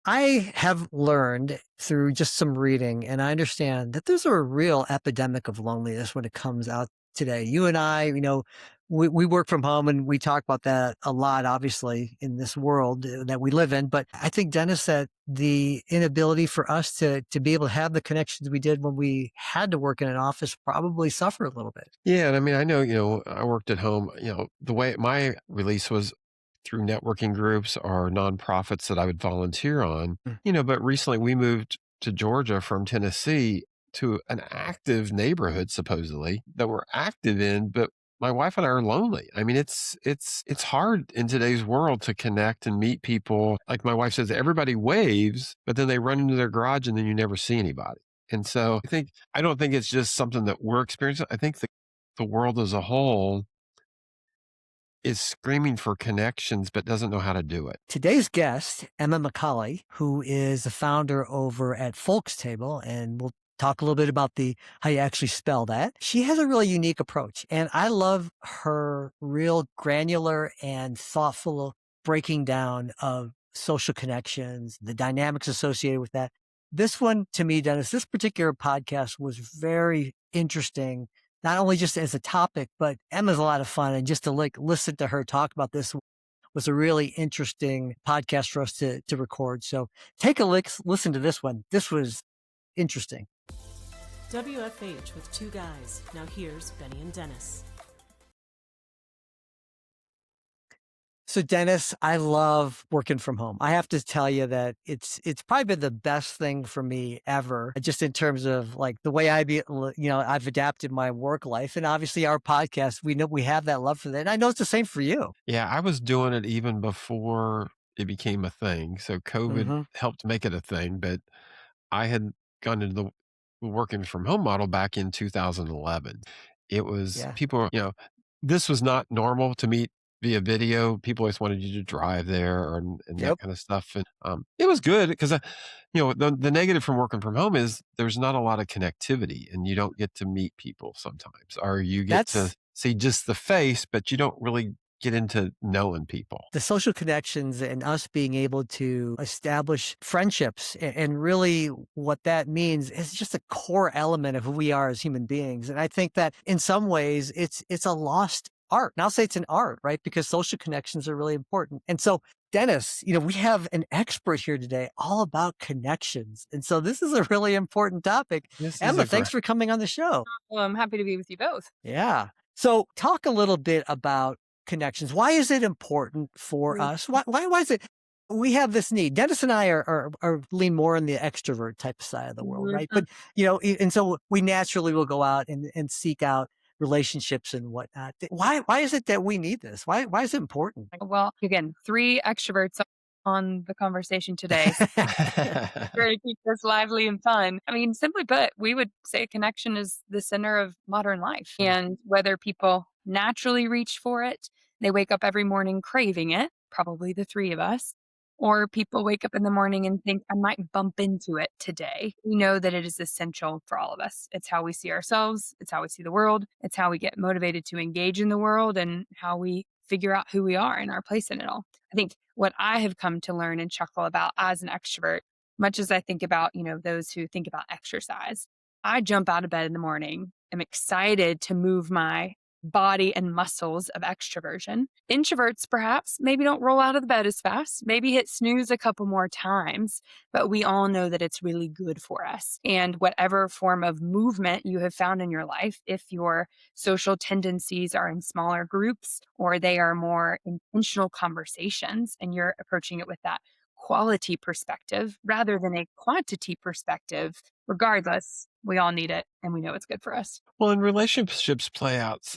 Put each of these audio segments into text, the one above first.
I have learned through just some reading, and I understand that there's a real epidemic of loneliness when it comes out today. You and I, we work from home and we talk about that a lot, obviously, in this world that we live in. But I think, Dennis, that the inability for us to be able to have the connections we did when we had to work in an office probably suffer a little bit. Yeah, and I mean, I know, I worked at home, the way my release was through networking groups or nonprofits that I would volunteer on, Mm. but recently we moved to Georgia from Tennessee to an active neighborhood, supposedly, that we're active in, but my wife and I are lonely. I mean, it's hard in today's world to connect and meet people. Like my wife says, everybody waves, but then they run into their garage and then you never see anybody. And so I don't think it's just something that we're experiencing. I think the world as a whole is screaming for connections, but doesn't know how to do it. Today's guest, Emma McCallie, who is the founder over at Folx Table, and we'll talk a little bit about how you actually spell that. She has a really unique approach, and I love her real granular and thoughtful breaking down of social connections, the dynamics associated with that. This one, to me, Dennis, this particular podcast was very interesting, not only just as a topic, but Emma's a lot of fun. And just to listen to her talk about this was a really interesting podcast for us to record. So take a listen to this one. This was interesting. WFH with two guys. Now here's Benny and Dennis. So Dennis, I love working from home. I have to tell you that it's probably been the best thing for me ever, just in terms of like the way I've adapted my work life, and obviously our podcast, we know we have that love for that. And I know it's the same for you. Yeah, I was doing it even before it became a thing. So COVID Mm-hmm. helped make it a thing, but I had gone into the working from home model back in 2011. It was Yeah. people, this was not normal to meet via video. People always wanted you to drive there and that Yep. kind of stuff. And it was good because, the negative from working from home is there's not a lot of connectivity and you don't get to meet people sometimes, or you get to That's see just the face, but you don't really get into knowing people. the social connections and us being able to establish friendships. And really what that means is just a core element of who we are as human beings. And I think that in some ways it's a lost art. And I'll say it's an art, right? Because social connections are really important. And so Dennis, we have an expert here today all about connections. And so this is a really important topic. This is Emma, a thanks great. for coming on the show. Well, I'm happy to be with you both. Yeah. So talk a little bit about connections. Why is it important for us? Why is it we have this need? Dennis and I are lean more on the extrovert type side of the world, right? But and so we naturally will go out and seek out relationships and whatnot. Why is it that we need this? Why is it important? Well, again, three extroverts on the conversation today. So try to keep this lively and fun. I mean, simply put, we would say connection is the center of modern life. And whether people naturally reach for it, they wake up every morning craving it, probably the three of us, or people wake up in the morning and think, I might bump into it today. We know that it is essential for all of us. It's how we see ourselves. It's how we see the world. It's how we get motivated to engage in the world and how we figure out who we are and our place in it all. I think what I have come to learn and chuckle about as an extrovert, much as I think about, those who think about exercise, I jump out of bed in the morning. I'm excited to move my body and muscles of extroversion. Introverts, perhaps, maybe don't roll out of the bed as fast, maybe hit snooze a couple more times, but we all know that it's really good for us. And whatever form of movement you have found in your life, if your social tendencies are in smaller groups or they are more intentional conversations and you're approaching it with that quality perspective rather than a quantity perspective, regardless, we all need it and we know it's good for us. Well, and relationships play out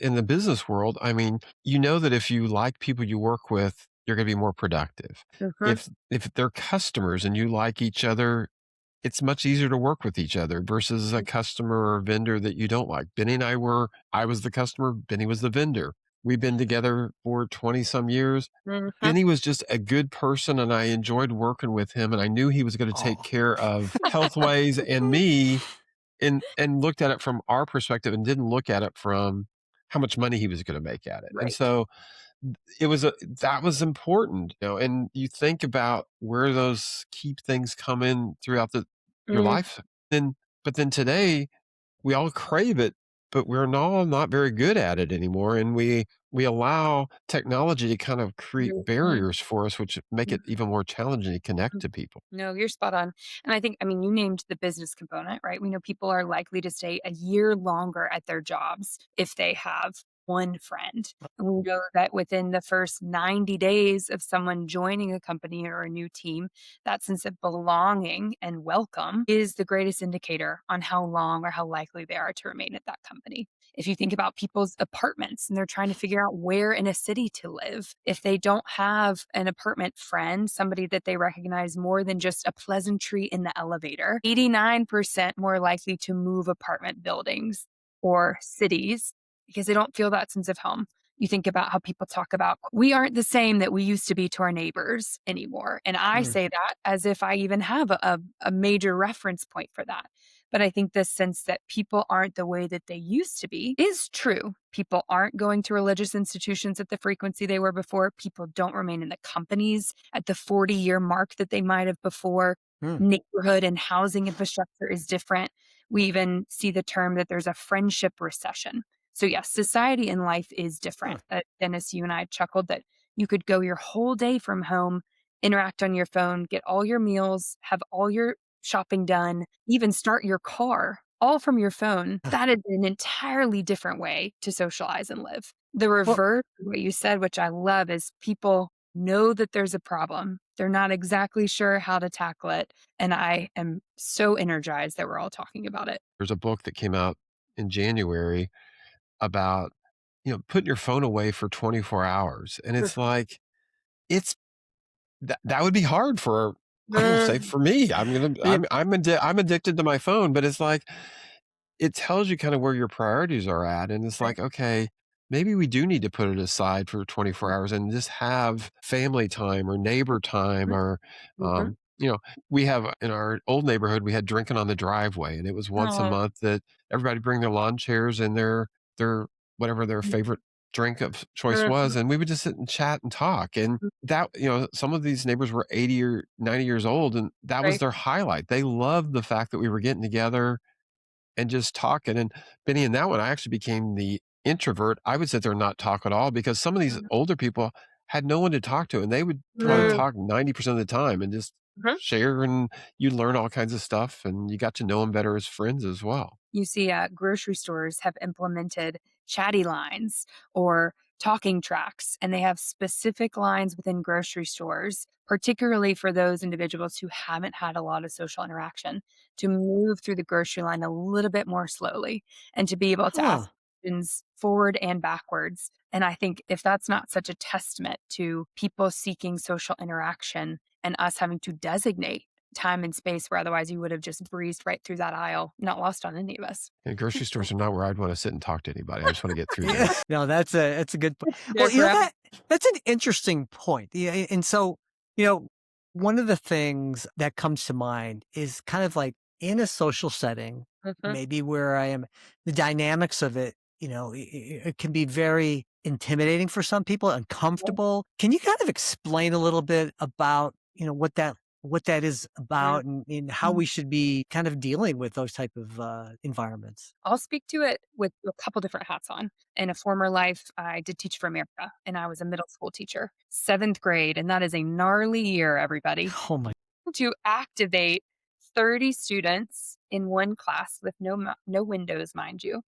in the business world. I mean, you know that if you like people you work with, you're going to be more productive. Mhm. If they're customers and you like each other, it's much easier to work with each other versus a customer or vendor that you don't like. Benny and I was the customer, Benny was the vendor. We've been together for 20 some years. Mhm. Benny was just a good person and I enjoyed working with him and I knew he was going to take Oh. care of Healthways and me and looked at it from our perspective and didn't look at it from how much money he was going to make at it. And Right. so that was important, and you think about where those keep things coming throughout your Mm, life. Then, but then today, we all crave it, but we're all not very good at it anymore, and we allow technology to kind of create mhm, barriers for us, which make it even more challenging to connect mhm. to people. No, you're spot on. And I think, I mean, you named the business component, right? We know people are likely to stay a year longer at their jobs if they have one friend. And we know that within the first 90 days of someone joining a company or a new team, that sense of belonging and welcome is the greatest indicator on how long or how likely they are to remain at that company. If you think about people's apartments and they're trying to figure out where in a city to live, if they don't have an apartment friend, somebody that they recognize more than just a pleasantry in the elevator, 89% more likely to move apartment buildings or cities because they don't feel that sense of home. You think about how people talk about, we aren't the same that we used to be to our neighbors anymore. And I Mm, say that as if I even have a major reference point for that. But I think this sense that people aren't the way that they used to be is true. People aren't going to religious institutions at the frequency they were before. People don't remain in the companies at the 40-year mark that they might have before. mm. Neighborhood and housing infrastructure is different. We even see the term that there's a friendship recession. So, yes, society and life is Huh. different. Dennis, you and I chuckled that you could go your whole day from home, interact on your phone, get all your meals, have all your shopping done, even start your car all from your phone. That is an entirely different way to socialize and live. The Well, reverse, what you said, which I love, is people know that there's a problem. They're not exactly sure how to tackle it. And I am so energized that we're all talking about it. There's a book that came out in January about, putting your phone away for 24 hours, and it's like, it's that would be hard for, I will say, for me. yeah. I'm addicted to my phone, but it's like, it tells you kind of where your priorities are at, and it's like, okay, maybe we do need to put it aside for 24 hours and just have family time or neighbor time, or, Mhm. we have in our old neighborhood, we had drinking on the driveway, and it was once a Oh, month that everybody bring their lawn chairs and their whatever their favorite drink of choice was, mhm. and we would just sit and chat and talk. And that, some of these neighbors were 80 or 90 years old, and that was Right. their highlight. They loved the fact that we were getting together and just talking. And Benny, in that one, I actually became the introvert. I would sit there and not talk at all because some of these Mhm. older people had no one to talk to, and they would probably Huh. talk 90% of the time and just Mhm. share, and you learn all kinds of stuff, and you got to know them better as friends as well. You see, grocery stores have implemented chatty lines or talking tracks, and they have specific lines within grocery stores, particularly for those individuals who haven't had a lot of social interaction, to move through the grocery line a little bit more slowly and to be able to ask Huh. questions forward and backwards. And I think if that's not such a testament to people seeking social interaction and us having to designate time and space where otherwise you would have just breezed right through that aisle, not lost on any of us. And grocery stores are not where I'd want to sit and talk to anybody. I just want to get through Yeah. there. No, that's a good point. There Well, forever. that's an interesting point. Yeah, and so, you know, one of the things that comes to mind is kind of like in a social setting, Mhm. maybe where I am, the dynamics of it, it can be very intimidating for some people, uncomfortable. Can you kind of explain a little bit about, what that is Mhm. about, and how Mhm. we should be kind of dealing with those type of environments? I'll speak to it with a couple different hats on. In a former life, I did teach for America, and I was a middle school teacher, 7th grade, and that is a gnarly year, everybody. Oh my. To activate 30 students in one class with no windows, mind you,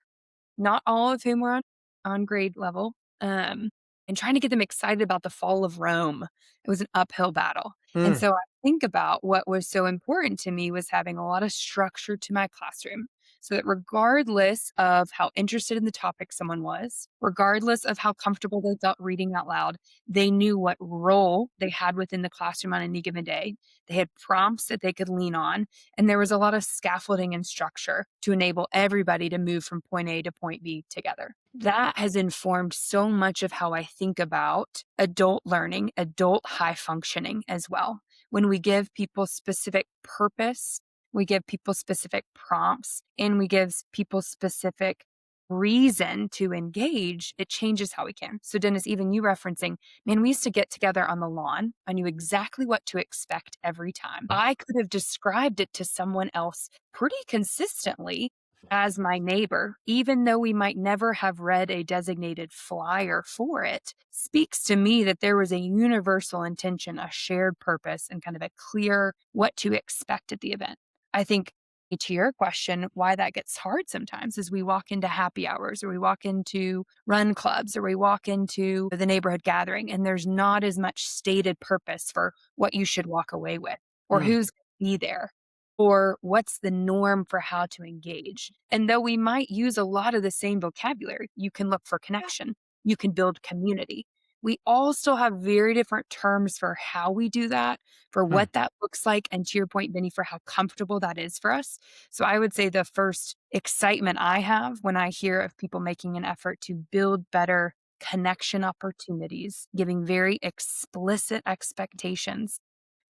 not all of whom were on grade level, and trying to get them excited about the fall of Rome. It was an uphill battle. And Mm, so I think about what was so important to me was having a lot of structure to my classroom so that regardless of how interested in the topic someone was, regardless of how comfortable they felt reading out loud, they knew what role they had within the classroom on any given day. They had prompts that they could lean on, and there was a lot of scaffolding and structure to enable everybody to move from point A to point B together. That has informed so much of how I think about adult learning, adult high functioning as well. When we give people specific purpose, we give people specific prompts, and we give people specific reason to engage, it changes how we can. So, Dennis, even you referencing, man, we used to get together on the lawn. I knew exactly what to expect every time. I could have described it to someone else pretty consistently as my neighbor, even though we might never have read a designated flyer for it, speaks to me that there was a universal intention, a shared purpose, and kind of a clear what to expect at the event. I think to your question, why that gets hard sometimes is we walk into happy hours or we walk into run clubs or we walk into the neighborhood gathering and there's not as much stated purpose for what you should walk away with or Mm. who's going to be there or what's the norm for how to engage. And though we might use a lot of the same vocabulary, you can look for connection, you can build community. We all still have very different terms for how we do that, for Hmm. what that looks like, and to your point, Benny, for how comfortable that is for us. So I would say the first excitement I have when I hear of people making an effort to build better connection opportunities, giving very explicit expectations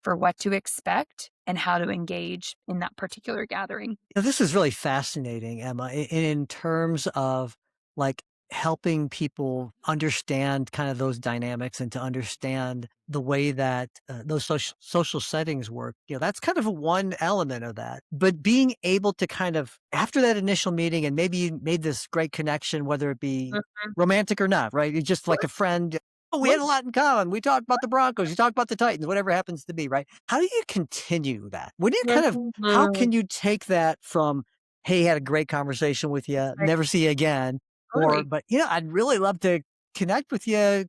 for what to expect and how to engage in that particular gathering. This is really fascinating, Emma, in terms of like helping people understand kind of those dynamics and to understand the way that those social settings work. That's kind of one element of that. But being able to kind of, after that initial meeting, and maybe you made this great connection, whether it be Mhm. romantic or not, right? You're just like a friend. Oh, we had a lot in common. We talked about the Broncos. You talked about the Titans, whatever happens to be, right? How do you continue that? What do you kind of, how Mhm. can you take that from, hey, had a great conversation with you, Right. never see you again, or, Totally. but, I'd really love to connect with you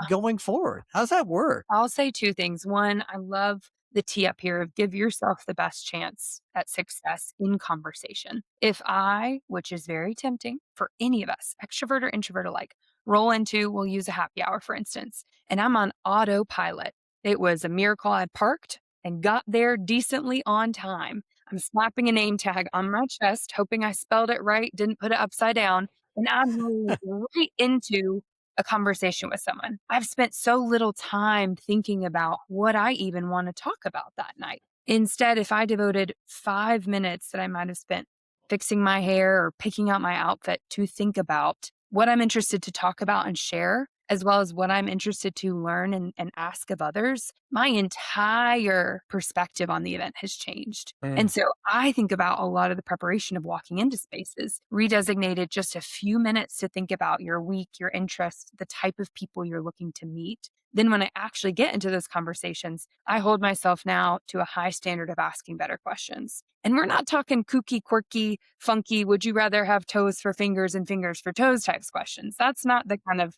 going forward. How's that work? I'll say two things. One, I love the tee up here of give yourself the best chance at success in conversation. If I, which is very tempting for any of us, extrovert or introvert alike, roll into, we'll use a happy hour, for instance, and I'm on autopilot. It was a miracle I parked and got there decently on time. I'm slapping a name tag on my chest, hoping I spelled it right, didn't put it upside down, and I'm rolling right into a conversation with someone. I've spent so little time thinking about what I even want to talk about that night. Instead, if I devoted 5 minutes that I might have spent fixing my hair or picking out my outfit to think about what I'm interested to talk about and share, as well as what I'm interested to learn and ask of others, my entire perspective on the event has changed. Mm. And so I think about a lot of the preparation of walking into spaces, redesignated just a few minutes to think about your week, your interests, the type of people you're looking to meet. Then when I actually get into those conversations, I hold myself now to a high standard of asking better questions. And we're not talking kooky, quirky, funky, would you rather have toes for fingers and fingers for toes types questions. That's not the kind of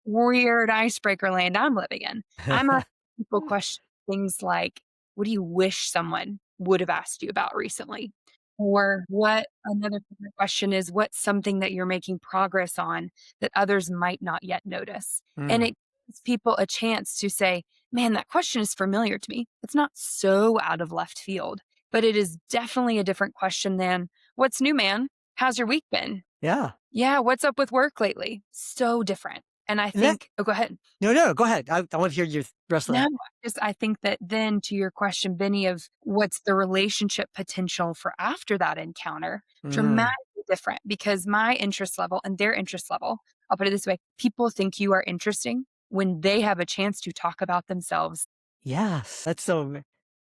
weird icebreaker land I'm living in. I'm asking people questions, things like, what do you wish someone would have asked you about recently? Or what another favorite question is, what's something that you're making progress on that others might not yet notice? And Mm. it gives people a chance to say, man, that question is familiar to me. It's not so out of left field, but it is definitely a different question than, what's new, man? How's your week been? Yeah. Yeah, what's up with work lately? So different. And I And that, think, oh, go ahead. no, go ahead. I want to hear your rest of No, that. I think that then to your question, Benny, of what's the relationship potential for after that encounter, Mm. dramatically different because my interest level and their interest level, I'll put it this way, people think you are interesting when they have a chance to talk about themselves. Yes. That's so,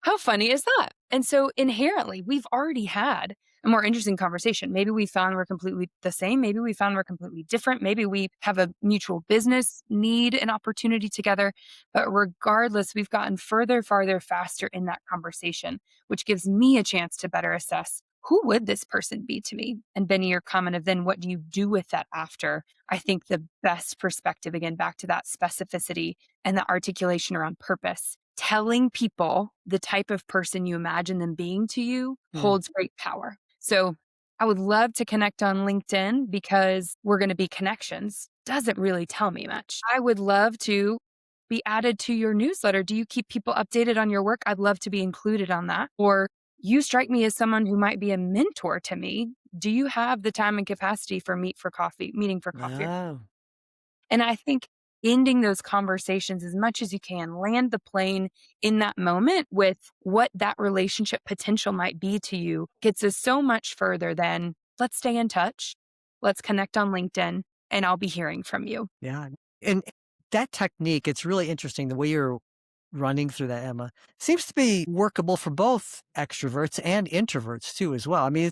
How funny is that? And so inherently, we've already had a more interesting conversation. Maybe we found we're completely the same. Maybe we found we're completely different. Maybe we have a mutual business need and opportunity together. But regardless, we've gotten further, farther, faster in that conversation, which gives me a chance to better assess who would this person be to me? And Benny, your comment of then what do you do with that after? I think the best perspective, again, back to that specificity and the articulation around purpose. Telling people the type of person you imagine them being to you mm. holds great power. So I would love to connect on LinkedIn because we're going to be connections. Doesn't really tell me much. I would love to be added to your newsletter. Do you keep people updated on your work? I'd love to be included on that. Or you strike me as someone who might be a mentor to me. Do you have the time and capacity for meeting for coffee? Oh. And I think ending those conversations as much as you can, land the plane in that moment with what that relationship potential might be to you, gets us so much further than let's stay in touch. Let's connect on LinkedIn and I'll be hearing from you. Yeah. And that technique, it's really interesting the way you're running through that, Emma, seems to be workable for both extroverts and introverts too, as well. I mean,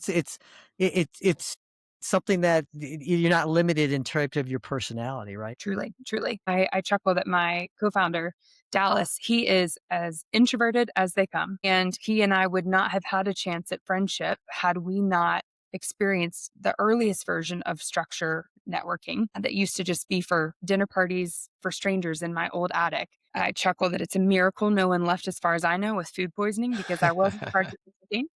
it's something that you're not limited in terms of your personality, right? Truly, truly. I chuckle that my co-founder, Dallas, he is as introverted as they come. And he and I would not have had a chance at friendship had we not experienced the earliest version of structure networking that used to just be for dinner parties for strangers in my old attic. I chuckle that it's a miracle no one left, as far as I know, with food poisoning because I wasn't participating.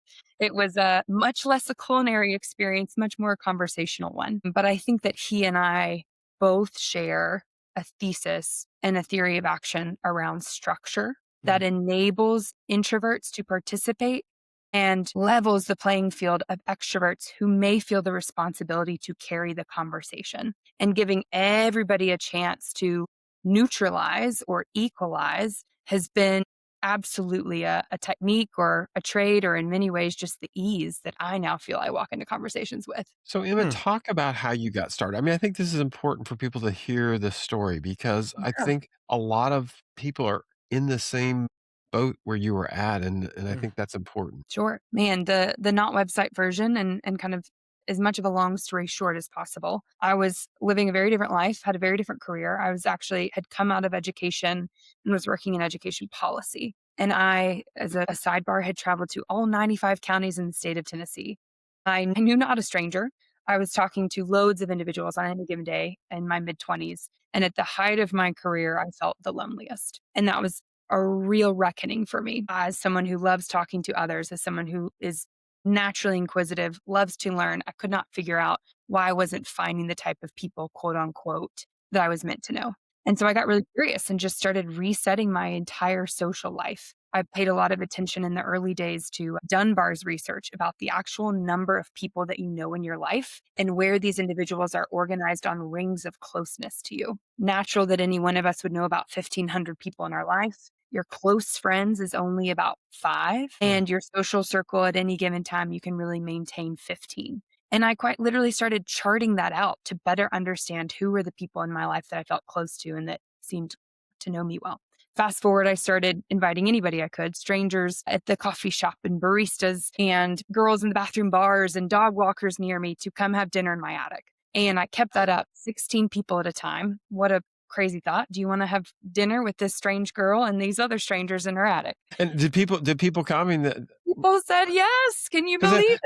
It was a much less a culinary experience, much more a conversational one. But I think that he and I both share a thesis and a theory of action around structure that enables introverts to participate and levels the playing field of extroverts who may feel the responsibility to carry the conversation, and giving everybody a chance to neutralize or equalize has been absolutely a technique or a trade, or in many ways just the ease that I now feel I walk into conversations with. So, Emma, Hmm. talk about how you got started. I mean, I think this is important for people to hear the story because I Yeah. think a lot of people are in the same boat where you were at, and I Mm. think that's important. Sure. Man, the not website version, and kind of as much of a long story short as possible. I was living a very different life, had a very different career. I was actually had come out of education and was working in education policy. And I, as a sidebar, had traveled to all 95 counties in the state of Tennessee. I knew not a stranger. I was talking to loads of individuals on any given day in my mid 20s. And at the height of my career, I felt the loneliest. And that was a real reckoning for me as someone who loves talking to others, as someone who is naturally inquisitive, loves to learn. I could not figure out why I wasn't finding the type of people, quote unquote, that I was meant to know. And so I got really curious and just started resetting my entire social life. I paid a lot of attention in the early days to Dunbar's research about the actual number of people that you know in your life and where these individuals are organized on rings of closeness to you. Natural that any one of us would know about 1,500 people in our life. Your close friends is only about 5, Mm. and your social circle at any given time, you can really maintain 15. And I quite literally started charting that out to better understand who were the people in my life that I felt close to and that seemed to know me well. Fast forward, I started inviting anybody I could, strangers at the coffee shop and baristas and girls in the bathroom bars and dog walkers near me to come have dinner in my attic. And I kept that up 16 people at a time. What a crazy thought. Do you want to have dinner with this strange girl and these other strangers in her attic? And did people come? I mean, People said yes. Can you because believe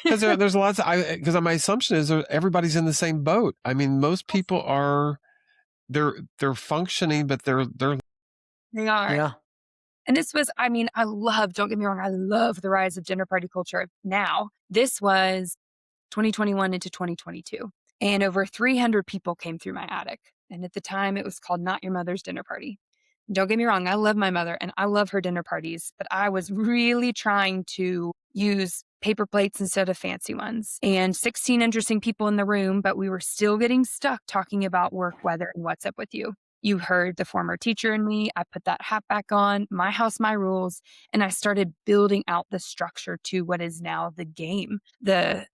because it? there's lots. Because my assumption is everybody's in the same boat. I mean, most people are they're functioning, but they're They are. Yeah. And this was, I mean, don't get me wrong, I love the rise of dinner party culture now. This was 2021 into 2022. And over 300 people came through my attic. And at the time, it was called Not Your Mother's Dinner Party. Don't get me wrong, I love my mother and I love her dinner parties, but I was really trying to use paper plates instead of fancy ones. And 16 interesting people in the room, but we were still getting stuck talking about work, weather, and what's up with you. You heard the former teacher in me. I put that hat back on, my house, my rules, and I started building out the structure to what is now the game, the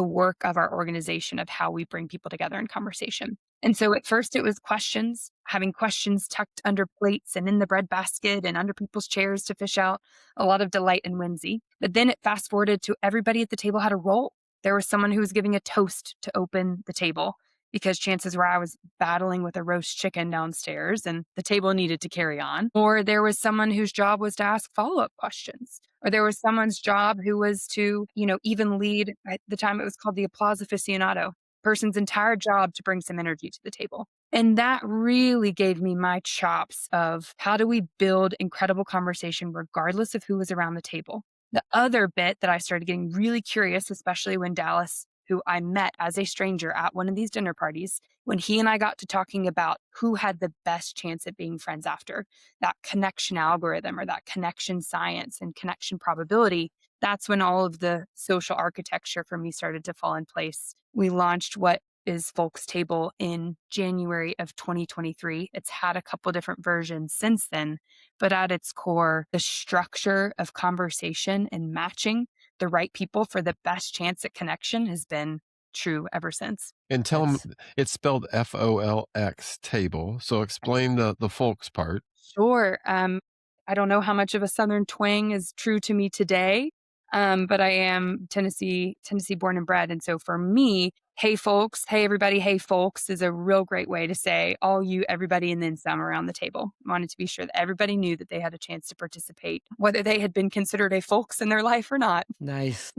work of our organization of how we bring people together in conversation. And so at first it was questions, having questions tucked under plates and in the bread basket and under people's chairs to fish out a lot of delight and whimsy. But then it fast forwarded to everybody at the table had a role. There was someone who was giving a toast to open the table because chances were I was battling with a roast chicken downstairs and the table needed to carry on. Or there was someone whose job was to ask follow-up questions. Or there was someone's job who was to, even lead, at the time it was called the applause aficionado, person's entire job to bring some energy to the table. And that really gave me my chops of how do we build incredible conversation regardless of who was around the table. The other bit that I started getting really curious, especially when Dallas, who I met as a stranger at one of these dinner parties, when he and I got to talking about who had the best chance at being friends after, that connection algorithm or that connection science and connection probability, that's when all of the social architecture for me started to fall in place. We launched what is Folx Table in January of 2023. It's had a couple different versions since then, but at its core, the structure of conversation and matching the right people for the best chance at connection has been true ever since. And tell them That's it's spelled Folx table. So explain the folks part. Sure. I don't know how much of a Southern twang is true to me today, but I am Tennessee born and bred, and so for me, "Hey folks," "Hey everybody," "Hey folks" is a real great way to say all you, everybody, and then some around the table. Wanted to be sure that everybody knew that they had a chance to participate, whether they had been considered a folks in their life or not. nice.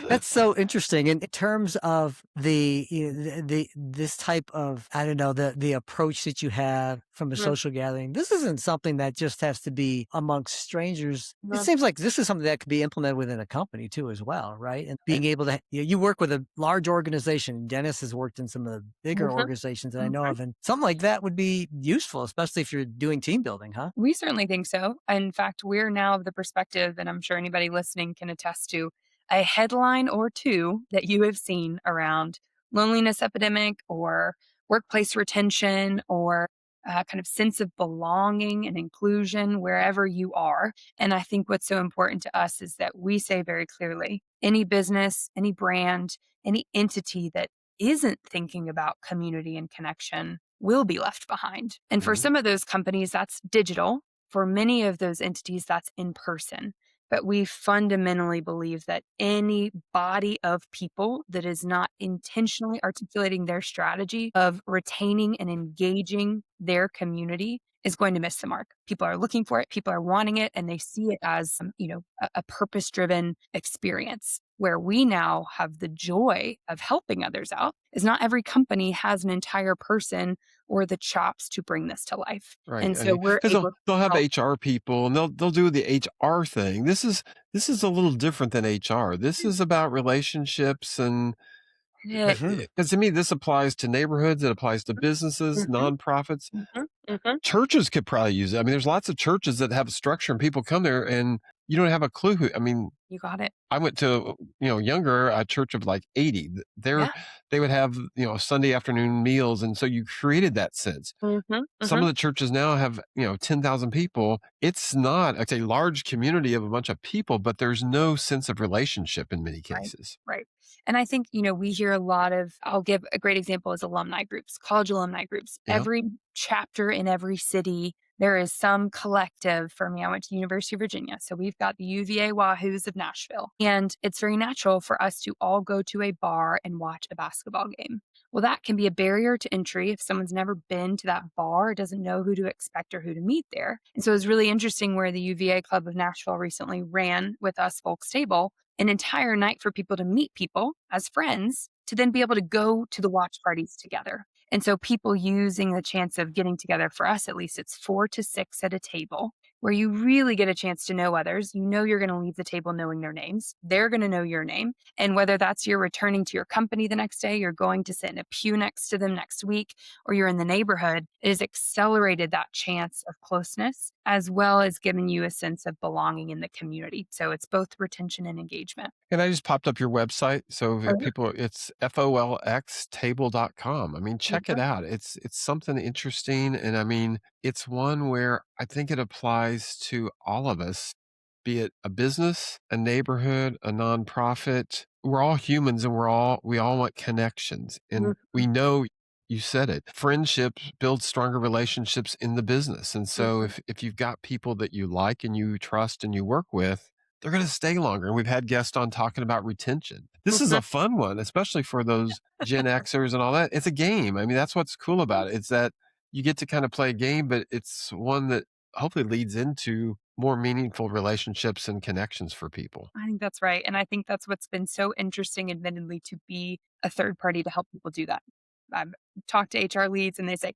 That's so interesting. And in terms of the this type of, I don't know, the approach that you have from a Mhm, social gathering, this isn't something that just has to be amongst strangers. It mhm, seems like this is something that could be implemented within a company too, as well, right? And being able to, you work with a large organization. Dennis has worked in some of the bigger mhm, organizations that I know mhm. of, and something like that would be useful, especially if you're doing team building, huh? We certainly think so. In fact, we're now of the perspective, and I'm sure anybody listening can attest to a headline or two that you have seen around loneliness epidemic or workplace retention or kind of sense of belonging and inclusion wherever you are. And I think what's so important to us is that we say very clearly any business, any brand, any entity that isn't thinking about community and connection will be left behind. And for Mhm. some of those companies, that's digital. For many of those entities, that's in person. But we fundamentally believe that any body of people that is not intentionally articulating their strategy of retaining and engaging their community is going to miss the mark. People are looking for it, people are wanting it, and they see it as a purpose driven experience where we now have the joy of helping others out. Is not every company has an entire person or the chops to bring this to life. Right. And I so mean, we're because able to they'll have help. HR people and they'll do the HR thing. This is a little different than HR. This is about relationships and Hmm. because to me this applies to neighborhoods, it applies to businesses, Mhm, nonprofits. mhm, mhm. Churches could probably use it. I mean, there's lots of churches that have a structure and people come there and you don't have a clue who. I mean, You got it. I went to, younger, a church of like 80. Yeah. They would have, Sunday afternoon meals. And so you created that sense. Mhm, Some of mhm. the churches now have, 10,000 people. It's not, it's a large community of a bunch of people, but there's no sense of relationship in many Right. cases. Right. And I think, we hear a lot of, I'll give a great example is alumni groups, college alumni groups. Yeah. Every chapter in every city, there is some collective. For me, I went to University of Virginia. So we've got the UVA Wahoos of Nashville. And it's very natural for us to all go to a bar and watch a basketball game. Well, that can be a barrier to entry if someone's never been to that bar, doesn't know who to expect or who to meet there. And so it was really interesting where the UVA Club of Nashville recently ran with us Folks Table an entire night for people to meet people as friends to then be able to go to the watch parties together. And so people using the chance of getting together for us, at least it's 4 to 6 at a table where you really get a chance to know others. You know, you're going to leave the table knowing their names. They're going to know your name. And whether that's you're returning to your company the next day, you're going to sit in a pew next to them next week, or you're in the neighborhood, it has accelerated that chance of closeness as well as giving you a sense of belonging in the community. So it's both retention and engagement. And I just popped up your website. So Oh, if people, it's folxtable.com. I mean, yeah. check it out. It's something interesting. And I mean, it's one where I think it applies to all of us, be it a business, a neighborhood, a nonprofit. We're all humans and we all want connections. And Mhm, we know you said it. Friendships build stronger relationships in the business. And so mhm, if you've got people that you like and you trust and you work with, they're going to stay longer. And we've had guests on talking about retention. This is mhm. a fun one, especially for those Gen Xers and all that. It's a game. I mean, that's what's cool about it. It's that you get to kind of play a game, but it's one that hopefully leads into more meaningful relationships and connections for people. I think that's right. And I think that's what's been so interesting, admittedly, to be a third party to help people do that. I've talked to HR leads and they say,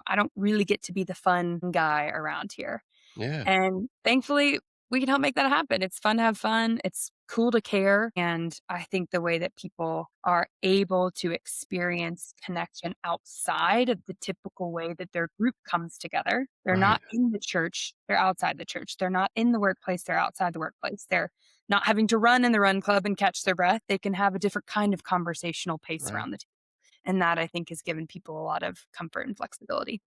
I don't really get to be the fun guy around here. Yeah. And thankfully, we can help make that happen. It's fun to have fun. It's cool to care. And I think the way that people are able to experience connection outside of the typical way that their group comes together, they're Right. not in the church, they're outside the church. They're not in the workplace, they're outside the workplace. They're not having to run in the run club and catch their breath. They can have a different kind of conversational pace Right. around the table. And that I think has given people a lot of comfort and flexibility.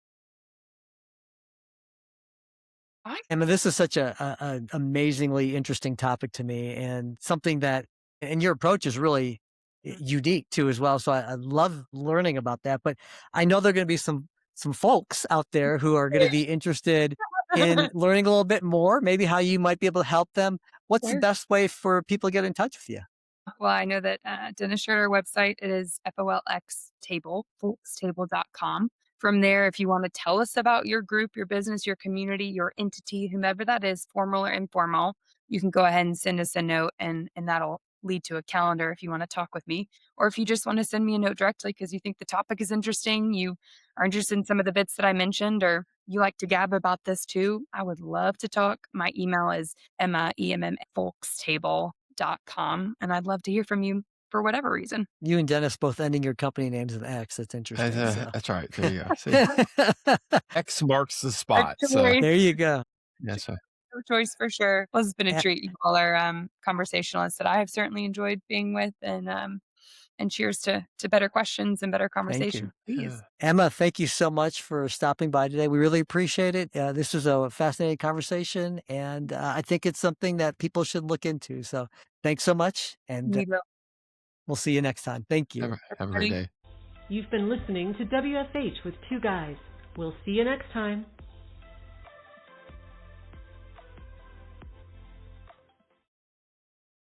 I I mean, this is such a amazingly interesting topic to me, and something that, and your approach is really unique too as well. So I love learning about that. But I know there are going to be some folks out there who are going to be interested in learning a little bit more, maybe how you might be able to help them. What's the Sure. best way for people to get in touch with you? Well, I know that Dennis shared our website. It is Folx Table, folxtable.com. From there, if you want to tell us about your group, your business, your community, your entity, whomever that is, formal or informal, you can go ahead and send us a note, and that'll lead to a calendar if you want to talk with me. Or if you just want to send me a note directly because you think the topic is interesting, you are interested in some of the bits that I mentioned, or you like to gab about this too, I would love to talk. My email is folxtable.com, and I'd love to hear from you for whatever reason. You and Dennis both ending your company names in X. That's interesting. So That's right. There you go. See, X marks the A spot. So choice, there you go. yes, sir. a choice for sure. Well, it's been a A- treat. You all are conversationalists that I have certainly enjoyed being with, and cheers to better questions and better Thank you. conversation. Please. Emma, thank you so much for stopping by today. We really appreciate it. This was a fascinating conversation, and I think it's something that people should look into. So thanks so much, and We will. we'll see you next time. Thank you. Have a great Everybody. day. You've been listening to WFH with two guys. We'll see you next time.